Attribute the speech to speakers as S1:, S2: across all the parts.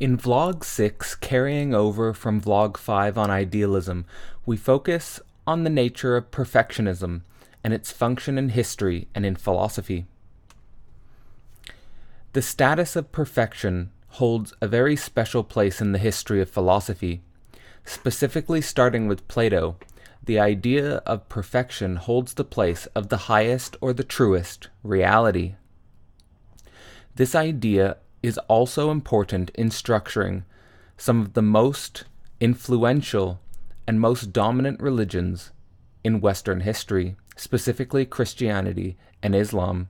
S1: In Vlog 6, carrying over from Vlog 5 on idealism, we focus on the nature of perfectionism and its function in history and in philosophy. The status of perfection holds a very special place in the history of philosophy. Specifically starting with Plato, the idea of perfection holds the place of the highest or the truest reality. This idea is also important in structuring some of the most influential and most dominant religions in Western history, specifically Christianity and Islam.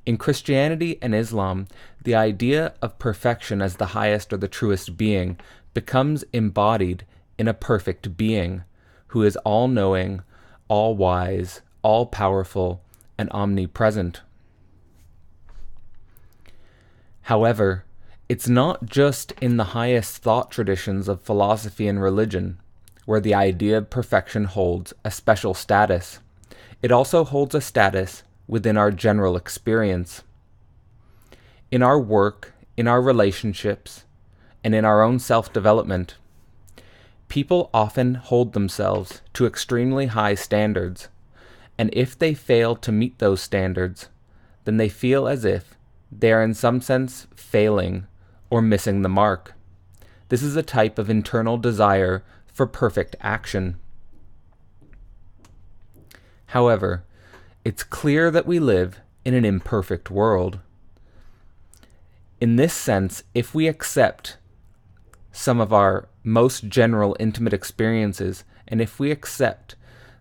S1: In Christianity and Islam, the idea of perfection as the highest or the truest being becomes embodied in a perfect being who is all-knowing, all-wise, all-powerful, and omnipresent. However, it's not just in the highest thought traditions of philosophy and religion where the idea of perfection holds a special status. It also holds a status within our general experience. In our work, in our relationships, and in our own self-development, people often hold themselves to extremely high standards, and if they fail to meet those standards, then they feel as if they are in some sense failing or missing the mark. This is a type of internal desire for perfect action. However, it's clear that we live in an imperfect world. In this sense, if we accept some of our most general intimate experiences, and if we accept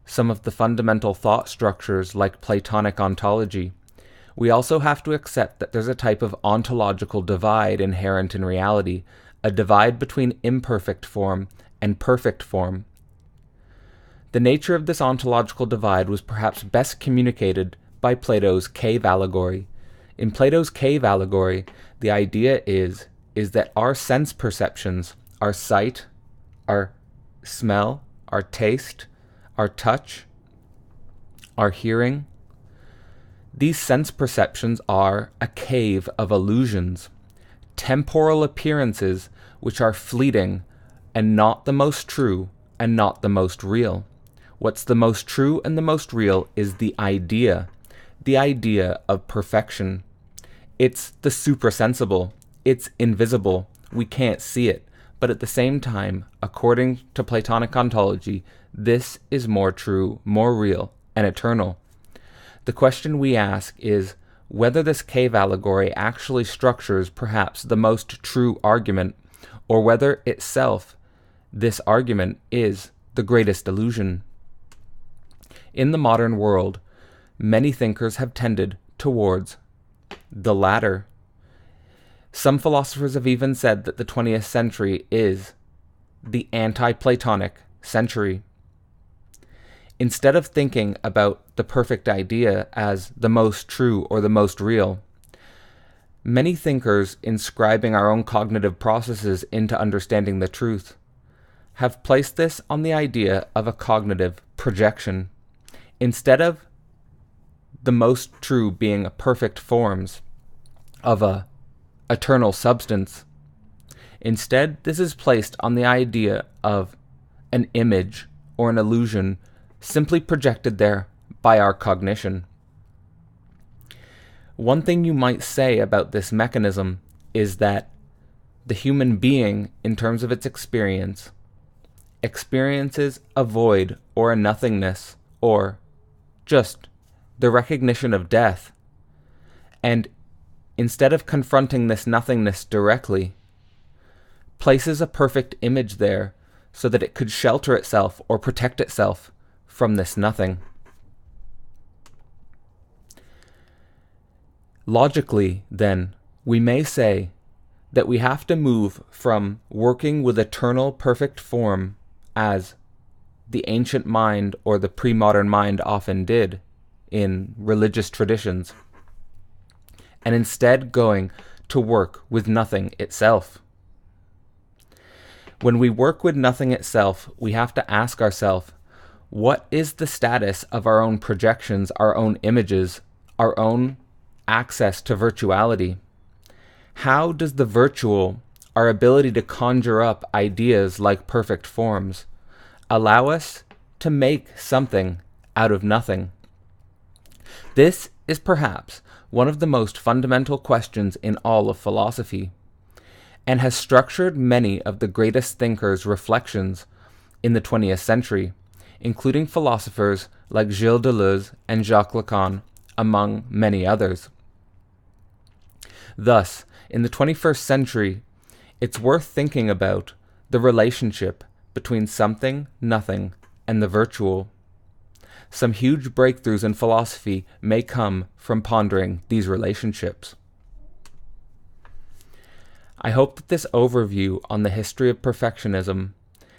S1: some of the fundamental thought structures like Platonic ontology, we also have to accept that there's a type of ontological divide inherent in reality, a divide between imperfect form and perfect form. The nature of this ontological divide was perhaps best communicated by Plato's cave allegory. In Plato's cave allegory, the idea is that our sense perceptions, our sight, our smell, our taste, our touch, our hearing, these sense perceptions are a cave of illusions, temporal appearances which are fleeting and not the most true and not the most real. What's the most true and the most real is the idea of perfection. It's the suprasensible. It's invisible. We can't see it. But at the same time, according to Platonic ontology, this is more true, more real, and eternal. The question we ask is whether this cave allegory actually structures perhaps the most true argument, or whether itself this argument is the greatest illusion. In the modern world, many thinkers have tended towards the latter. Some philosophers have even said that the 20th century is the anti-Platonic century. Instead of thinking about the perfect idea as the most true or the most real, many thinkers inscribing our own cognitive processes into understanding the truth have placed this on the idea of a cognitive projection. Instead of the most true being perfect forms of a eternal substance, instead this is placed on the idea of an image or an illusion simply projected there by our cognition. One thing you might say about this mechanism is that the human being, in terms of its experience, experiences a void or a nothingness or just the recognition of death. And instead of confronting this nothingness directly, places a perfect image there so that it could shelter itself or protect itself from this nothing. Logically, then, we may say that we have to move from working with eternal perfect form as the ancient mind or the pre-modern mind often did in religious traditions, and instead going to work with nothing itself. When we work with nothing itself, we have to ask ourselves, what is the status of our own projections, our own images, our own access to virtuality? How does the virtual, our ability to conjure up ideas like perfect forms, allow us to make something out of nothing. This is perhaps one of the most fundamental questions in all of philosophy, and has structured many of the greatest thinkers' reflections in the 20th century, including philosophers like Gilles Deleuze and Jacques Lacan, among many others. Thus, in the 21st century, it's worth thinking about the relationship between something, nothing, and the virtual. Some huge breakthroughs in philosophy may come from pondering these relationships. I hope that this overview on the history of perfectionism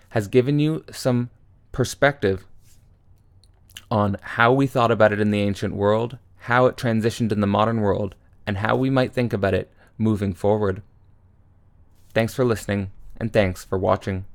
S1: has given you some perspective on how we thought about it in the ancient world, how it transitioned in the modern world, and how we might think about it moving forward. Thanks for listening, and thanks for watching.